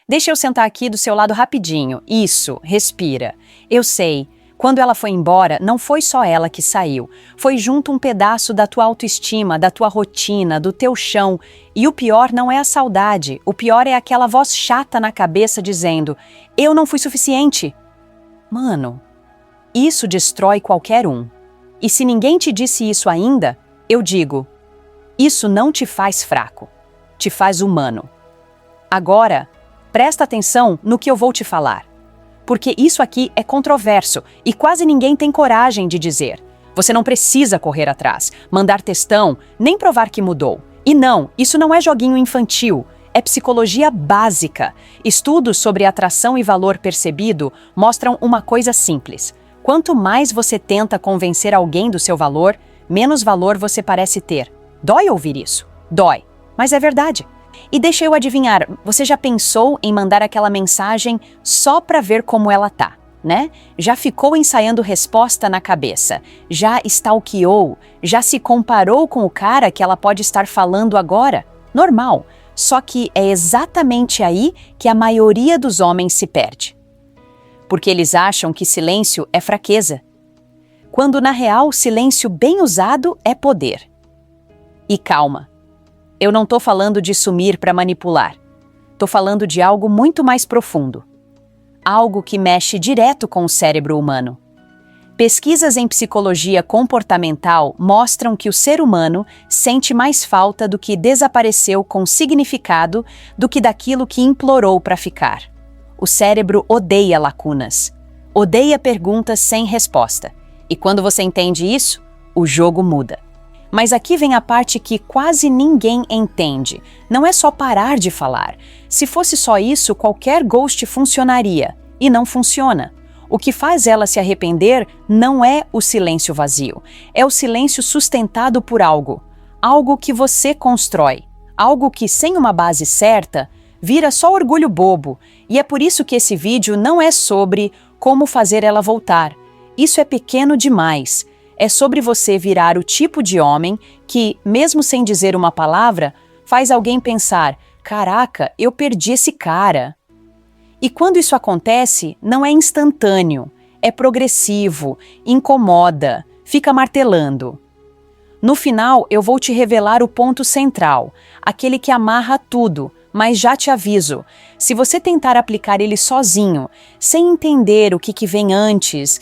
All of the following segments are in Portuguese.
Deixa eu sentar aqui do seu lado rapidinho. Isso, respira. Eu sei. Quando ela foi embora, não foi só ela que saiu. Foi junto um pedaço da tua autoestima, da tua rotina, do teu chão. E o pior não é a saudade. O pior é aquela voz chata na cabeça dizendo: eu não fui suficiente. Mano, isso destrói qualquer um. E se ninguém te disse isso ainda, eu digo: isso não te faz fraco. Te faz humano. Agora, presta atenção no que eu vou te falar. Porque isso aqui é controverso e quase ninguém tem coragem de dizer. Você não precisa correr atrás, mandar textão, nem provar que mudou. E não, isso não é joguinho infantil, é psicologia básica. Estudos sobre atração e valor percebido mostram uma coisa simples. Quanto mais você tenta convencer alguém do seu valor, menos valor você parece ter. Dói ouvir isso? Dói, mas é verdade. E deixa eu adivinhar, você já pensou em mandar aquela mensagem só para ver como ela tá, né? Já ficou ensaiando resposta na cabeça, já stalkeou, já se comparou com o cara que ela pode estar falando agora? Normal, só que é exatamente aí que a maioria dos homens se perde. Porque eles acham que silêncio é fraqueza, quando na real silêncio bem usado é poder. E calma. Eu não tô falando de sumir para manipular. Tô falando de algo muito mais profundo. Algo que mexe direto com o cérebro humano. Pesquisas em psicologia comportamental mostram que o ser humano sente mais falta do que desapareceu com significado do que daquilo que implorou para ficar. O cérebro odeia lacunas. Odeia perguntas sem resposta. E quando você entende isso, o jogo muda. Mas aqui vem a parte que quase ninguém entende. Não é só parar de falar. Se fosse só isso, qualquer ghost funcionaria. E não funciona. O que faz ela se arrepender não é o silêncio vazio. É o silêncio sustentado por algo. Algo que você constrói. Algo que, sem uma base certa, vira só orgulho bobo. E é por isso que esse vídeo não é sobre como fazer ela voltar. Isso é pequeno demais. É sobre você virar o tipo de homem que, mesmo sem dizer uma palavra, faz alguém pensar: caraca, eu perdi esse cara. E quando isso acontece, não é instantâneo, é progressivo, incomoda, fica martelando. No final, eu vou te revelar o ponto central, aquele que amarra tudo, mas já te aviso, se você tentar aplicar ele sozinho, sem entender o que vem antes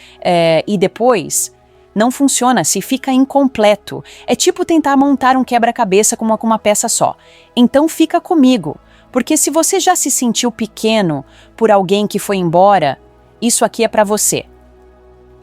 e depois, não funciona, se fica incompleto. É tipo tentar montar um quebra-cabeça com uma peça só. Então fica comigo, porque se você já se sentiu pequeno por alguém que foi embora, isso aqui é para você.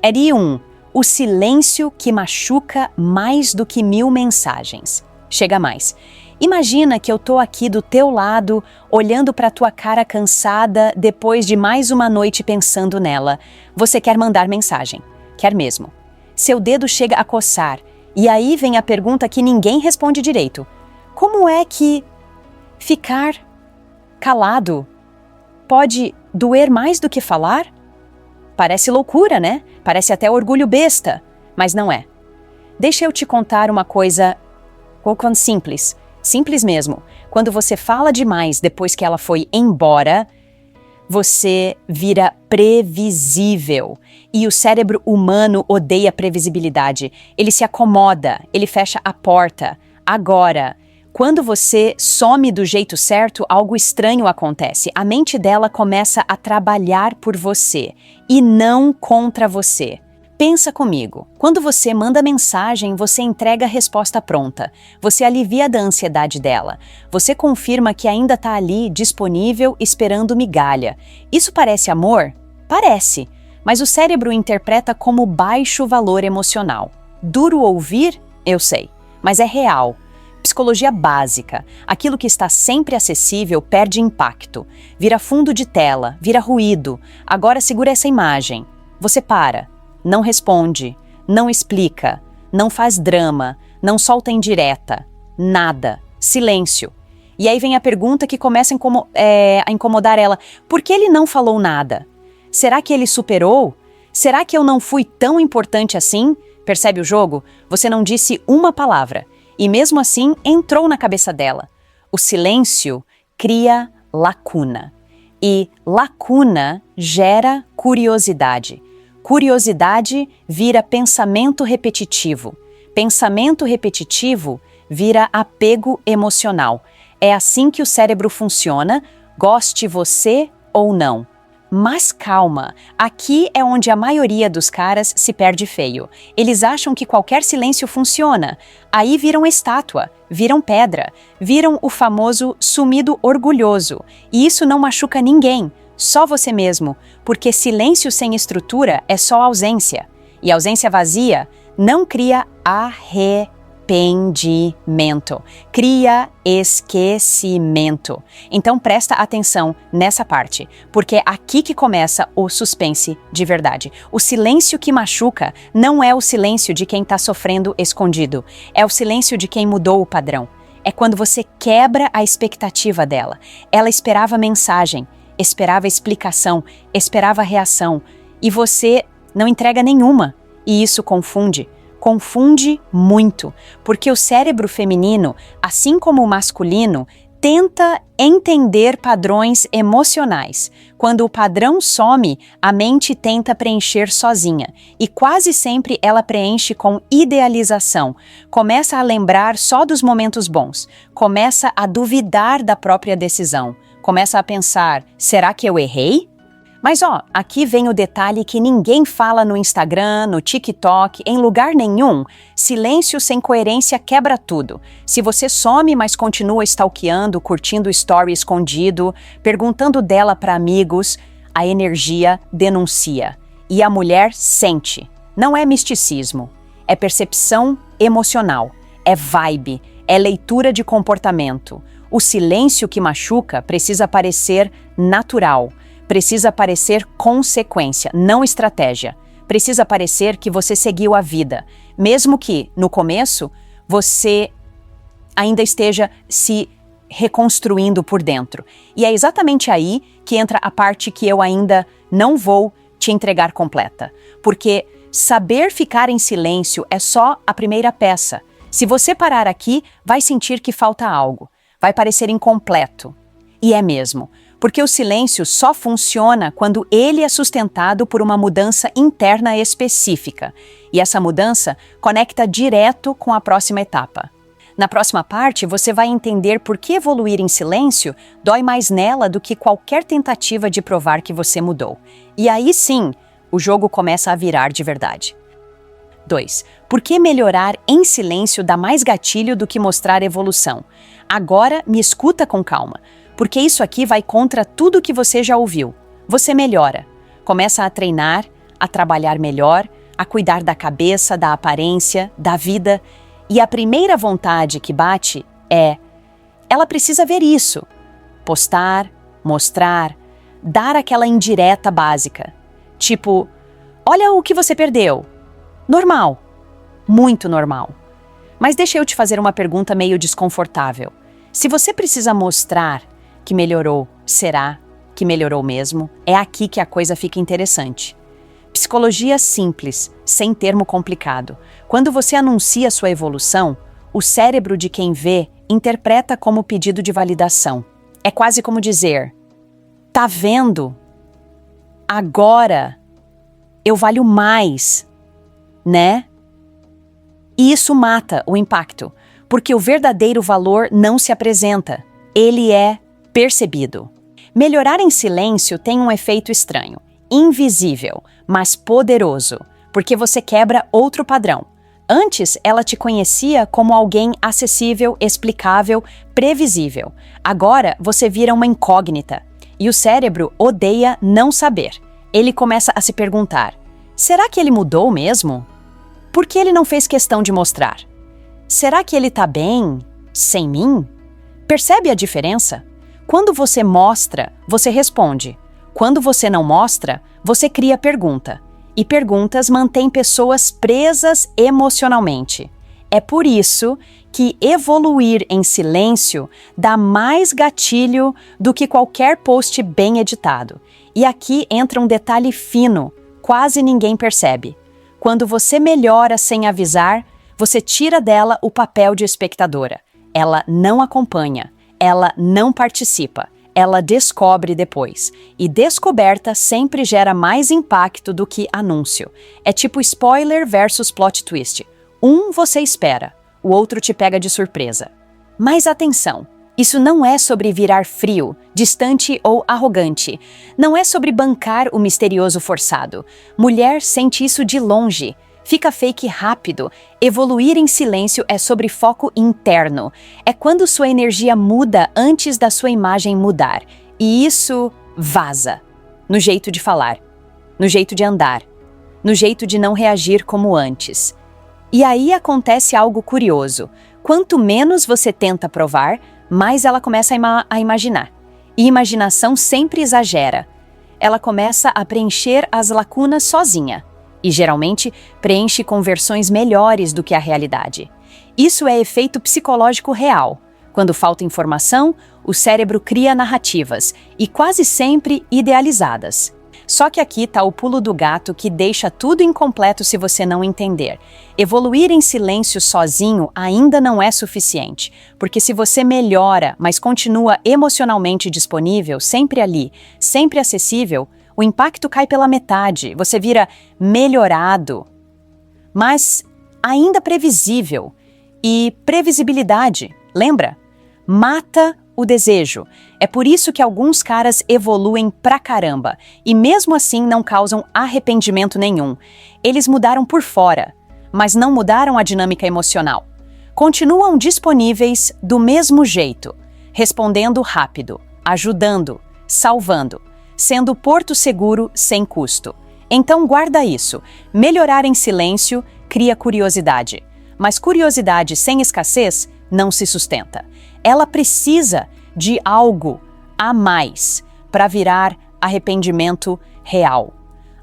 R1. O silêncio que machuca mais do que 1000 mensagens. Chega mais. Imagina que eu tô aqui do teu lado, olhando para tua cara cansada depois de mais uma noite pensando nela. Você quer mandar mensagem. Quer mesmo. Seu dedo chega a coçar, e aí vem a pergunta que ninguém responde direito. Como é que ficar calado pode doer mais do que falar? Parece loucura, né? Parece até orgulho besta, mas não é. Deixa eu te contar uma coisa simples, simples mesmo. Quando você fala demais depois que ela foi embora, você vira previsível. E o cérebro humano odeia previsibilidade. Ele se acomoda, ele fecha a porta. Agora, quando você some do jeito certo, algo estranho acontece. A mente dela começa a trabalhar por você e não contra você. Pensa comigo, quando você manda mensagem, você entrega a resposta pronta. Você alivia da ansiedade dela. Você confirma que ainda está ali, disponível, esperando migalha. Isso parece amor? Parece, mas o cérebro interpreta como baixo valor emocional. Duro ouvir? Eu sei, mas é real. Psicologia básica. Aquilo que está sempre acessível perde impacto. Vira fundo de tela, vira ruído. Agora segura essa imagem. Você para. Não responde, não explica, não faz drama, não solta indireta, nada, silêncio. E aí vem a pergunta que começa a incomodar ela. Por que ele não falou nada? Será que ele superou? Será que eu não fui tão importante assim? Percebe o jogo? Você não disse uma palavra. E mesmo assim entrou na cabeça dela. O silêncio cria lacuna. E lacuna gera curiosidade. Curiosidade vira pensamento repetitivo. Pensamento repetitivo vira apego emocional. É assim que o cérebro funciona, goste você ou não. Mas calma, aqui é onde a maioria dos caras se perde feio. Eles acham que qualquer silêncio funciona. Aí viram estátua, viram pedra, viram o famoso sumido orgulhoso. E isso não machuca ninguém, só você mesmo, porque silêncio sem estrutura é só ausência. E ausência vazia não cria arrependimento, cria esquecimento. Então presta atenção nessa parte, porque é aqui que começa o suspense de verdade. O silêncio que machuca não é o silêncio de quem está sofrendo escondido, é o silêncio de quem mudou o padrão. É quando você quebra a expectativa dela. Ela esperava mensagem, esperava explicação, esperava reação, e você não entrega nenhuma, e isso confunde. Confunde muito, porque o cérebro feminino, assim como o masculino, tenta entender padrões emocionais. Quando o padrão some, a mente tenta preencher sozinha, e quase sempre ela preenche com idealização. Começa a lembrar só dos momentos bons, começa a duvidar da própria decisão, começa a pensar, será que eu errei? Mas aqui vem o detalhe que ninguém fala no Instagram, no TikTok, em lugar nenhum. Silêncio sem coerência quebra tudo. Se você some, mas continua stalkeando, curtindo story escondido, perguntando dela para amigos, a energia denuncia. E a mulher sente. Não é misticismo, é percepção emocional, é vibe, é leitura de comportamento. O silêncio que machuca precisa parecer natural. Precisa parecer consequência, não estratégia. Precisa parecer que você seguiu a vida, mesmo que, no começo, você ainda esteja se reconstruindo por dentro. E é exatamente aí que entra a parte que eu ainda não vou te entregar completa. Porque saber ficar em silêncio é só a primeira peça. Se você parar aqui, vai sentir que falta algo. Vai parecer incompleto. E é mesmo. Porque o silêncio só funciona quando ele é sustentado por uma mudança interna específica. E essa mudança conecta direto com a próxima etapa. Na próxima parte, você vai entender por que evoluir em silêncio dói mais nela do que qualquer tentativa de provar que você mudou. E aí sim, o jogo começa a virar de verdade. 2. Por que melhorar em silêncio dá mais gatilho do que mostrar evolução? Agora, me escuta com calma. Porque isso aqui vai contra tudo que você já ouviu. Você melhora, começa a treinar, a trabalhar melhor, a cuidar da cabeça, da aparência, da vida. E a primeira vontade que bate é, ela precisa ver isso. Postar, mostrar, dar aquela indireta básica. Tipo, olha o que você perdeu. Normal, muito normal. Mas deixa eu te fazer uma pergunta meio desconfortável. Se você precisa mostrar que melhorou, será que melhorou mesmo? É aqui que a coisa fica interessante. Psicologia simples, sem termo complicado. Quando você anuncia sua evolução, o cérebro de quem vê interpreta como pedido de validação. É quase como dizer, tá vendo? Agora eu valho mais, né? E isso mata o impacto, porque o verdadeiro valor não se apresenta, ele é percebido. Melhorar em silêncio tem um efeito estranho, invisível, mas poderoso, porque você quebra outro padrão. Antes, ela te conhecia como alguém acessível, explicável, previsível. Agora, você vira uma incógnita. E o cérebro odeia não saber. Ele começa a se perguntar, será que ele mudou mesmo? Por que ele não fez questão de mostrar? Será que ele tá bem sem mim? Percebe a diferença? Quando você mostra, você responde. Quando você não mostra, você cria pergunta. E perguntas mantêm pessoas presas emocionalmente. É por isso que evoluir em silêncio dá mais gatilho do que qualquer post bem editado. E aqui entra um detalhe fino, quase ninguém percebe. Quando você melhora sem avisar, você tira dela o papel de espectadora. Ela não acompanha. Ela não participa, ela descobre depois. E descoberta sempre gera mais impacto do que anúncio. É tipo spoiler versus plot twist. Um você espera, o outro te pega de surpresa. Mas atenção! Isso não é sobre virar frio, distante ou arrogante. Não é sobre bancar o misterioso forçado. Mulher sente isso de longe. Fica fake rápido. Evoluir em silêncio é sobre foco interno. É quando sua energia muda antes da sua imagem mudar. E isso vaza. No jeito de falar, no jeito de andar, no jeito de não reagir como antes. E aí acontece algo curioso. Quanto menos você tenta provar, mais ela começa a imaginar. E imaginação sempre exagera. Ela começa a preencher as lacunas sozinha. E geralmente preenche com versões melhores do que a realidade. Isso é efeito psicológico real. Quando falta informação, o cérebro cria narrativas, e quase sempre idealizadas. Só que aqui está o pulo do gato que deixa tudo incompleto se você não entender. Evoluir em silêncio sozinho ainda não é suficiente, porque se você melhora, mas continua emocionalmente disponível, sempre ali, sempre acessível, o impacto cai pela metade, você vira melhorado, mas ainda previsível. E previsibilidade, lembra? Mata o desejo. É por isso que alguns caras evoluem pra caramba e mesmo assim não causam arrependimento nenhum. Eles mudaram por fora, mas não mudaram a dinâmica emocional. Continuam disponíveis do mesmo jeito, respondendo rápido, ajudando, salvando, sendo porto seguro sem custo. Então guarda isso. Melhorar em silêncio cria curiosidade, mas curiosidade sem escassez não se sustenta. Ela precisa de algo a mais para virar arrependimento real.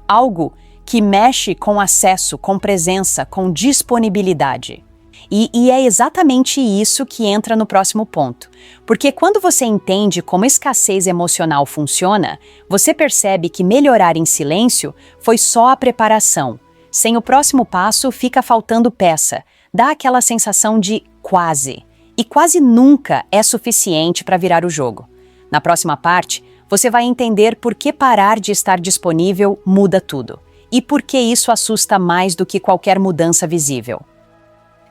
Algo que mexe com acesso, com presença, com disponibilidade. E é exatamente isso que entra no próximo ponto. Porque quando você entende como escassez emocional funciona, você percebe que melhorar em silêncio foi só a preparação. Sem o próximo passo, fica faltando peça. Dá aquela sensação de quase. E quase nunca é suficiente para virar o jogo. Na próxima parte, você vai entender por que parar de estar disponível muda tudo. E por que isso assusta mais do que qualquer mudança visível.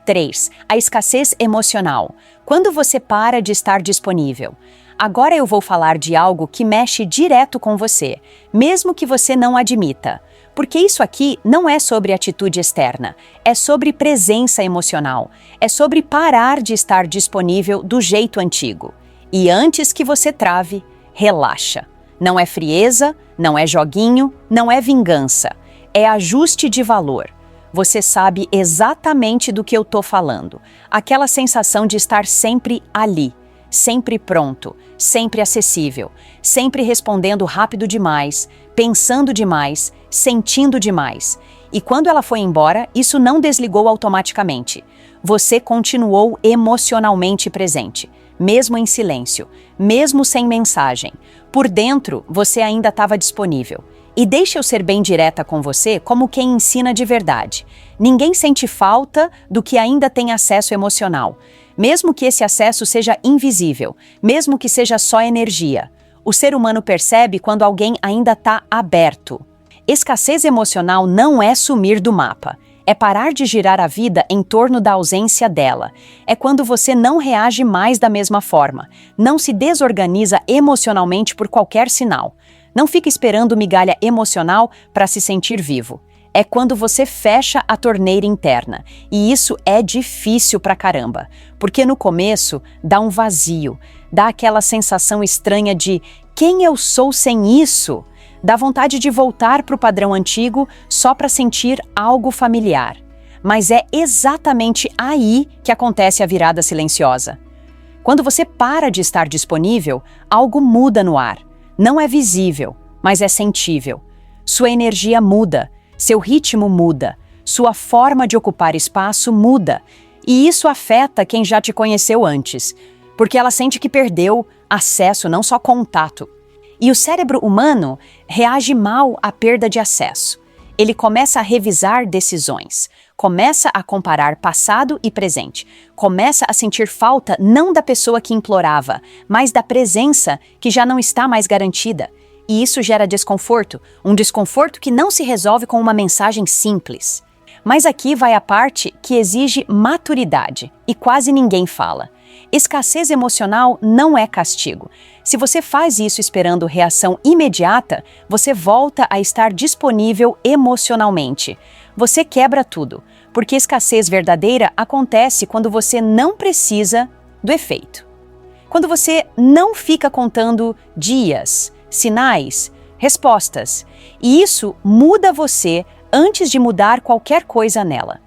3. A escassez emocional. Quando você para de estar disponível. Agora eu vou falar de algo que mexe direto com você, mesmo que você não admita. Porque isso aqui não é sobre atitude externa, é sobre presença emocional, é sobre parar de estar disponível do jeito antigo. E antes que você trave, relaxa. Não é frieza, não é joguinho, não é vingança, é ajuste de valor. Você sabe exatamente do que eu tô falando. Aquela sensação de estar sempre ali, sempre pronto, sempre acessível, sempre respondendo rápido demais, pensando demais, sentindo demais. E quando ela foi embora, isso não desligou automaticamente. Você continuou emocionalmente presente, mesmo em silêncio, mesmo sem mensagem. Por dentro, você ainda estava disponível. E deixa eu ser bem direta com você como quem ensina de verdade. Ninguém sente falta do que ainda tem acesso emocional, mesmo que esse acesso seja invisível, mesmo que seja só energia. O ser humano percebe quando alguém ainda está aberto. Escassez emocional não é sumir do mapa. É parar de girar a vida em torno da ausência dela. É quando você não reage mais da mesma forma, não se desorganiza emocionalmente por qualquer sinal. Não fica esperando migalha emocional para se sentir vivo. É quando você fecha a torneira interna. E isso é difícil pra caramba. Porque no começo dá um vazio. Dá aquela sensação estranha de quem eu sou sem isso? Dá vontade de voltar pro padrão antigo só para sentir algo familiar. Mas é exatamente aí que acontece a virada silenciosa. Quando você para de estar disponível, algo muda no ar. Não é visível, mas é sentível. Sua energia muda, seu ritmo muda, sua forma de ocupar espaço muda. E isso afeta quem já te conheceu antes, porque ela sente que perdeu acesso, não só contato. E o cérebro humano reage mal à perda de acesso. Ele começa a revisar decisões, Começa a comparar passado e presente. Começa a sentir falta não da pessoa que implorava, mas da presença que já não está mais garantida. E isso gera desconforto, um desconforto que não se resolve com uma mensagem simples. Mas aqui vai a parte que exige maturidade, e quase ninguém fala. Escassez emocional não é castigo. Se você faz isso esperando reação imediata, você volta a estar disponível emocionalmente. Você quebra tudo, porque escassez verdadeira acontece quando você não precisa do efeito. Quando você não fica contando dias, sinais, respostas. E isso muda você antes de mudar qualquer coisa nela.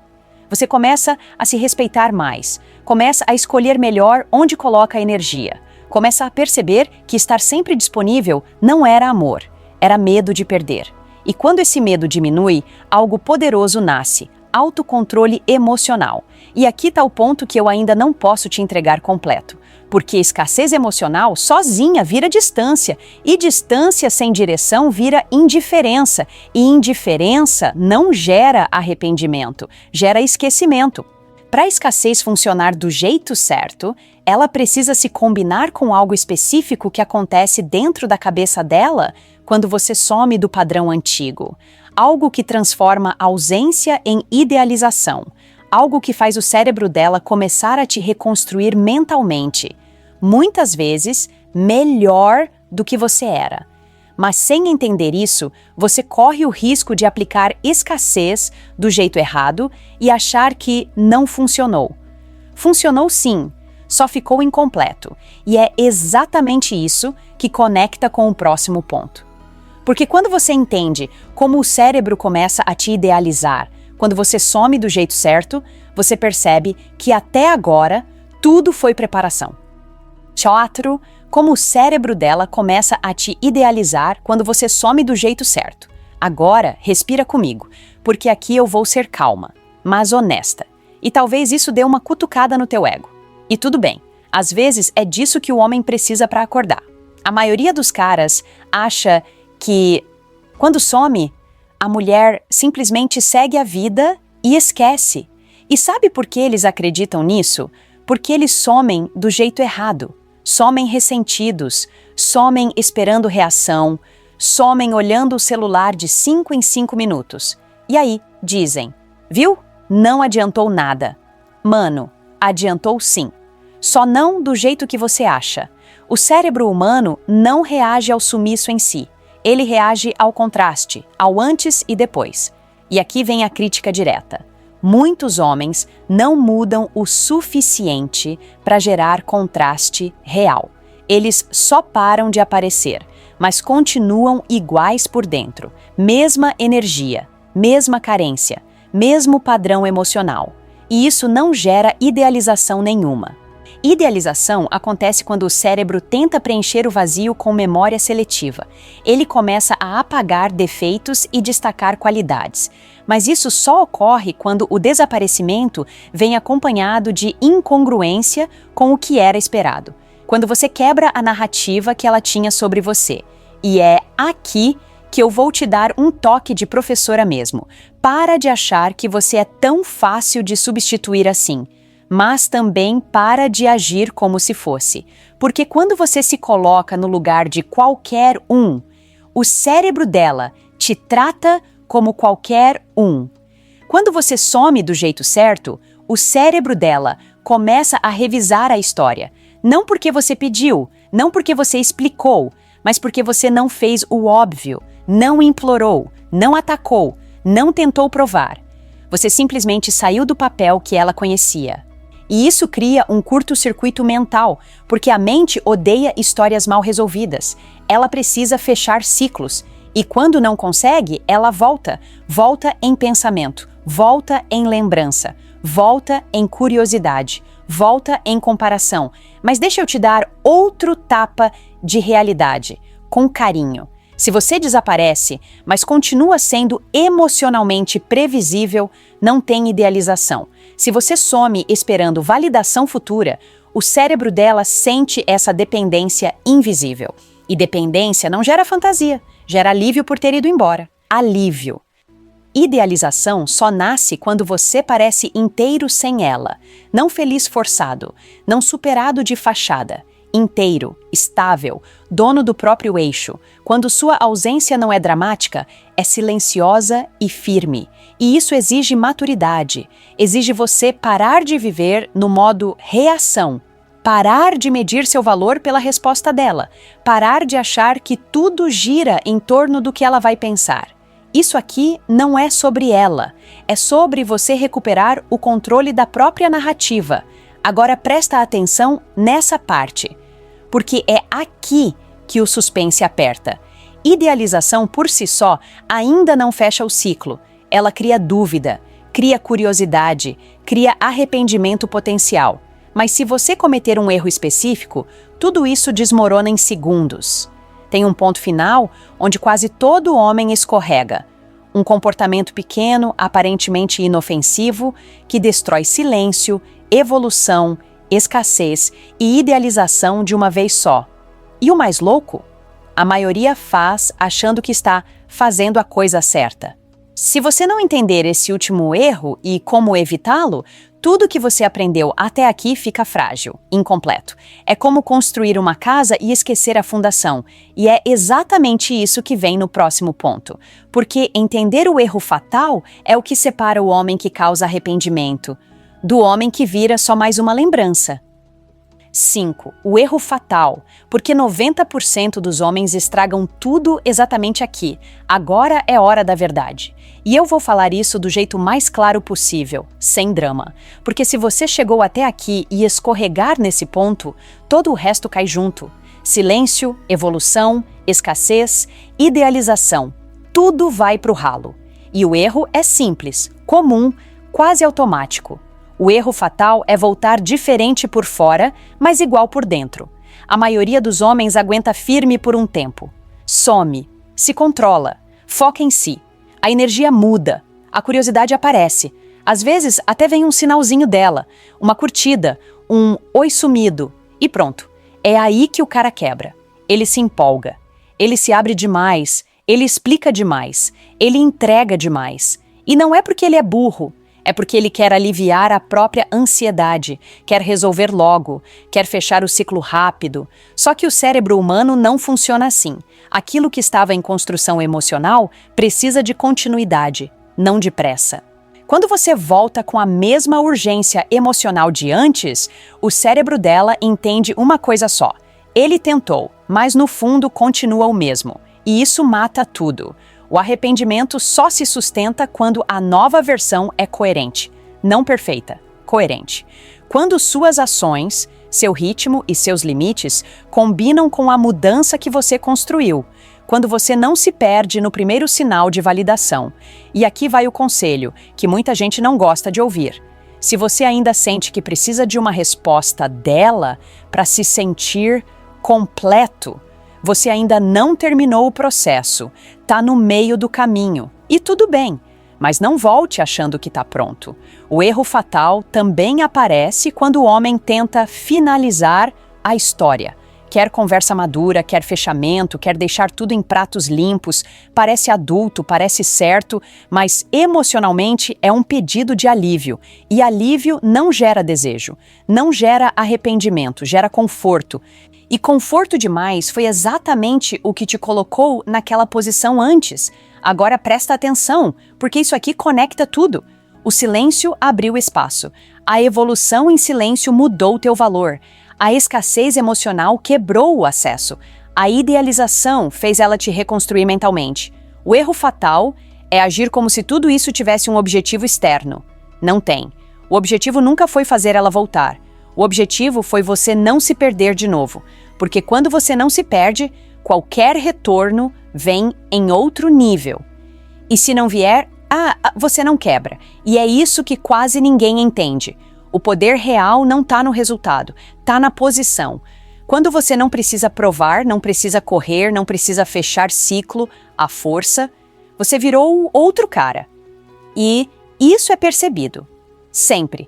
Você começa a se respeitar mais, começa a escolher melhor onde coloca a energia, começa a perceber que estar sempre disponível não era amor, era medo de perder. E quando esse medo diminui, algo poderoso nasce, autocontrole emocional. E aqui está o ponto que eu ainda não posso te entregar completo, porque escassez emocional sozinha vira distância, e distância sem direção vira indiferença, e indiferença não gera arrependimento, gera esquecimento. Para a escassez funcionar do jeito certo, ela precisa se combinar com algo específico que acontece dentro da cabeça dela quando você some do padrão antigo. Algo que transforma ausência em idealização. Algo que faz o cérebro dela começar a te reconstruir mentalmente. Muitas vezes, melhor do que você era. Mas sem entender isso, você corre o risco de aplicar escassez do jeito errado e achar que não funcionou. Funcionou sim, só ficou incompleto. E é exatamente isso que conecta com o próximo ponto. Porque quando você entende como o cérebro começa a te idealizar, quando você some do jeito certo, você percebe que até agora tudo foi preparação. 4. Como o cérebro dela começa a te idealizar quando você some do jeito certo. Agora, respira comigo, porque aqui eu vou ser calma, mas honesta. E talvez isso dê uma cutucada no teu ego. E tudo bem, às vezes é disso que o homem precisa para acordar. A maioria dos caras acha que, quando some, a mulher simplesmente segue a vida e esquece. E sabe por que eles acreditam nisso? Porque eles somem do jeito errado. Somem ressentidos, somem esperando reação, somem olhando o celular de 5 em 5 minutos. E aí, dizem, viu? Não adiantou nada. Mano, adiantou sim. Só não do jeito que você acha. O cérebro humano não reage ao sumiço em si. Ele reage ao contraste, ao antes e depois. E aqui vem a crítica direta. Muitos homens não mudam o suficiente para gerar contraste real. Eles só param de aparecer, mas continuam iguais por dentro. Mesma energia, mesma carência, mesmo padrão emocional. E isso não gera idealização nenhuma. Idealização acontece quando o cérebro tenta preencher o vazio com memória seletiva. Ele começa a apagar defeitos e destacar qualidades. Mas isso só ocorre quando o desaparecimento vem acompanhado de incongruência com o que era esperado. Quando você quebra a narrativa que ela tinha sobre você. E é aqui que eu vou te dar um toque de professora mesmo. Para de achar que você é tão fácil de substituir assim. Mas também para de agir como se fosse. Porque quando você se coloca no lugar de qualquer um, o cérebro dela te trata como qualquer um. Quando você some do jeito certo, o cérebro dela começa a revisar a história. Não porque você pediu, não porque você explicou, mas porque você não fez o óbvio, não implorou, não atacou, não tentou provar. Você simplesmente saiu do papel que ela conhecia. E isso cria um curto-circuito mental, porque a mente odeia histórias mal resolvidas. Ela precisa fechar ciclos. E quando não consegue, ela volta. Volta em pensamento, volta em lembrança, volta em curiosidade, volta em comparação. Mas deixa eu te dar outro tapa de realidade, com carinho. Se você desaparece, mas continua sendo emocionalmente previsível, não tem idealização. Se você some esperando validação futura, o cérebro dela sente essa dependência invisível. E dependência não gera fantasia, gera alívio por ter ido embora. Alívio. Idealização só nasce quando você parece inteiro sem ela, não feliz forçado, não superado de fachada, inteiro, estável, dono do próprio eixo, quando sua ausência não é dramática, é silenciosa e firme. E isso exige maturidade, exige você parar de viver no modo reação, parar de medir seu valor pela resposta dela, parar de achar que tudo gira em torno do que ela vai pensar. Isso aqui não é sobre ela, é sobre você recuperar o controle da própria narrativa. Agora presta atenção nessa parte, porque é aqui que o suspense aperta. Idealização por si só ainda não fecha o ciclo. Ela cria dúvida, cria curiosidade, cria arrependimento potencial. Mas se você cometer um erro específico, tudo isso desmorona em segundos. Tem um ponto final onde quase todo homem escorrega. Um comportamento pequeno, aparentemente inofensivo, que destrói silêncio, evolução, escassez e idealização de uma vez só. E o mais louco? A maioria faz achando que está fazendo a coisa certa. Se você não entender esse último erro e como evitá-lo, tudo que você aprendeu até aqui fica frágil, incompleto. É como construir uma casa e esquecer a fundação. E é exatamente isso que vem no próximo ponto. Porque entender o erro fatal é o que separa o homem que causa arrependimento do homem que vira só mais uma lembrança. 5. O erro fatal, porque 90% dos homens estragam tudo exatamente aqui. Agora é hora da verdade. E eu vou falar isso do jeito mais claro possível, sem drama. Porque se você chegou até aqui e escorregar nesse ponto, todo o resto cai junto. Silêncio, evolução, escassez, idealização. Tudo vai pro ralo. E o erro é simples, comum, quase automático. O erro fatal é voltar diferente por fora, mas igual por dentro. A maioria dos homens aguenta firme por um tempo. Some, se controla, foca em si. A energia muda, a curiosidade aparece. Às vezes até vem um sinalzinho dela, uma curtida, um oi sumido, e pronto. É aí que o cara quebra. Ele se empolga, ele se abre demais, ele explica demais, ele entrega demais. E não é porque ele é burro. É porque ele quer aliviar a própria ansiedade, quer resolver logo, quer fechar o ciclo rápido. Só que o cérebro humano não funciona assim. Aquilo que estava em construção emocional precisa de continuidade, não de pressa. Quando você volta com a mesma urgência emocional de antes, o cérebro dela entende uma coisa só. Ele tentou, mas no fundo continua o mesmo. E isso mata tudo. O arrependimento só se sustenta quando a nova versão é coerente. Não perfeita, coerente. Quando suas ações, seu ritmo e seus limites combinam com a mudança que você construiu. Quando você não se perde no primeiro sinal de validação. E aqui vai o conselho, que muita gente não gosta de ouvir. Se você ainda sente que precisa de uma resposta dela para se sentir completo, você ainda não terminou o processo, tá no meio do caminho. E tudo bem, mas não volte achando que tá pronto. O erro fatal também aparece quando o homem tenta finalizar a história. Quer conversa madura, quer fechamento, quer deixar tudo em pratos limpos, parece adulto, parece certo, mas emocionalmente é um pedido de alívio. E alívio não gera desejo, não gera arrependimento, gera conforto. E conforto demais foi exatamente o que te colocou naquela posição antes. Agora presta atenção, porque isso aqui conecta tudo. O silêncio abriu espaço. A evolução em silêncio mudou o teu valor. A escassez emocional quebrou o acesso. A idealização fez ela te reconstruir mentalmente. O erro fatal é agir como se tudo isso tivesse um objetivo externo. Não tem. O objetivo nunca foi fazer ela voltar. O objetivo foi você não se perder de novo. Porque quando você não se perde, qualquer retorno vem em outro nível. E se não vier, você não quebra. E é isso que quase ninguém entende. O poder real não está no resultado, está na posição. Quando você não precisa provar, não precisa correr, não precisa fechar ciclo, à força, você virou outro cara. E isso é percebido. Sempre.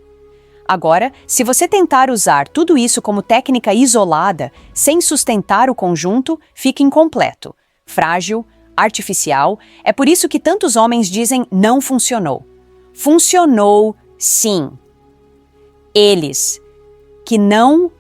Agora, se você tentar usar tudo isso como técnica isolada, sem sustentar o conjunto, fica incompleto, frágil, artificial. É por isso que tantos homens dizem não funcionou. Funcionou, sim. Eles que não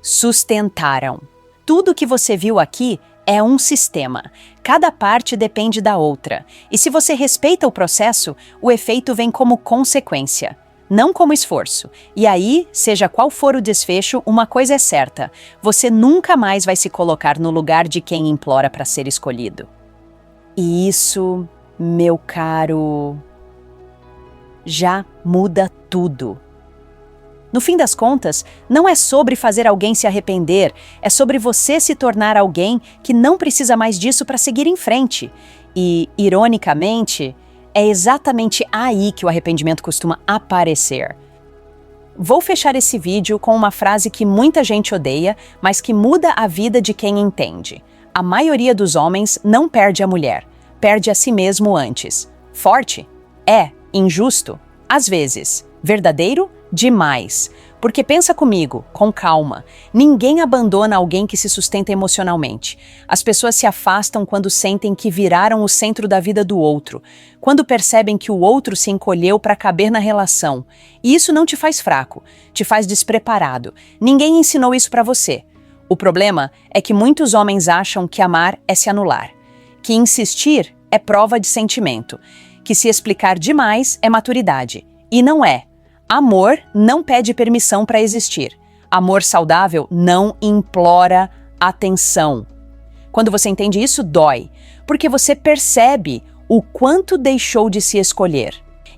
sustentaram. Tudo que você viu aqui é um sistema. Cada parte depende da outra. E se você respeita o processo, o efeito vem como consequência, não como esforço. E aí, seja qual for o desfecho, uma coisa é certa: você nunca mais vai se colocar no lugar de quem implora para ser escolhido. E isso, meu caro, já muda tudo. No fim das contas, não é sobre fazer alguém se arrepender, é sobre você se tornar alguém que não precisa mais disso para seguir em frente. E, ironicamente, é exatamente aí que o arrependimento costuma aparecer. Vou fechar esse vídeo com uma frase que muita gente odeia, mas que muda a vida de quem entende. A maioria dos homens não perde a mulher, perde a si mesmo antes. Forte? É. Injusto? Às vezes. Verdadeiro? Demais. Porque pensa comigo, com calma, ninguém abandona alguém que se sustenta emocionalmente. As pessoas se afastam quando sentem que viraram o centro da vida do outro, quando percebem que o outro se encolheu para caber na relação. E isso não te faz fraco, te faz despreparado. Ninguém ensinou isso para você. O problema é que muitos homens acham que amar é se anular, que insistir é prova de sentimento, que se explicar demais é maturidade. E não é. Amor não pede permissão para existir. Amor saudável não implora atenção. Quando você entende isso, dói, porque você percebe o quanto deixou de se escolher.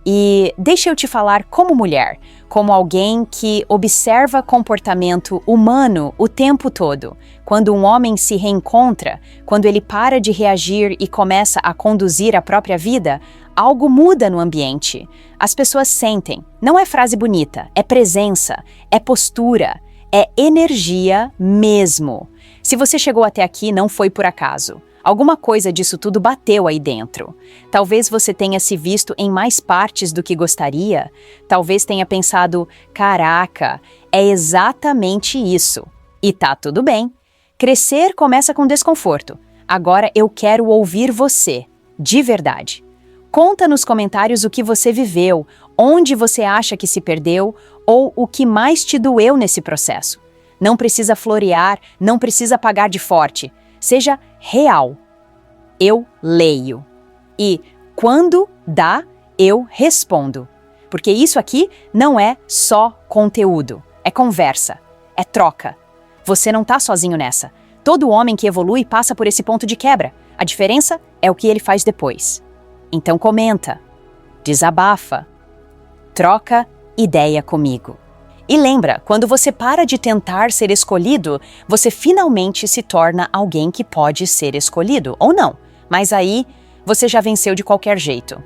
E deixa eu te falar como mulher, como alguém que observa comportamento humano o tempo todo. Quando um homem se reencontra, quando ele para de reagir e começa a conduzir a própria vida, algo muda no ambiente. As pessoas sentem. Não é frase bonita, é presença, é postura, é energia mesmo. Se você chegou até aqui, não foi por acaso. Alguma coisa disso tudo bateu aí dentro. Talvez você tenha se visto em mais partes do que gostaria. Talvez tenha pensado, caraca, é exatamente isso. E tá tudo bem. Crescer começa com desconforto. Agora eu quero ouvir você, de verdade. Conta nos comentários o que você viveu, onde você acha que se perdeu ou o que mais te doeu nesse processo. Não precisa florear, não precisa pagar de forte. Seja real. Eu leio. E quando dá, eu respondo. Porque isso aqui não é só conteúdo, é conversa, é troca. Você não tá sozinho nessa. Todo homem que evolui passa por esse ponto de quebra. A diferença é o que ele faz depois. Então comenta, desabafa, troca ideia comigo. E lembra, quando você para de tentar ser escolhido, você finalmente se torna alguém que pode ser escolhido, ou não. Mas aí, você já venceu de qualquer jeito.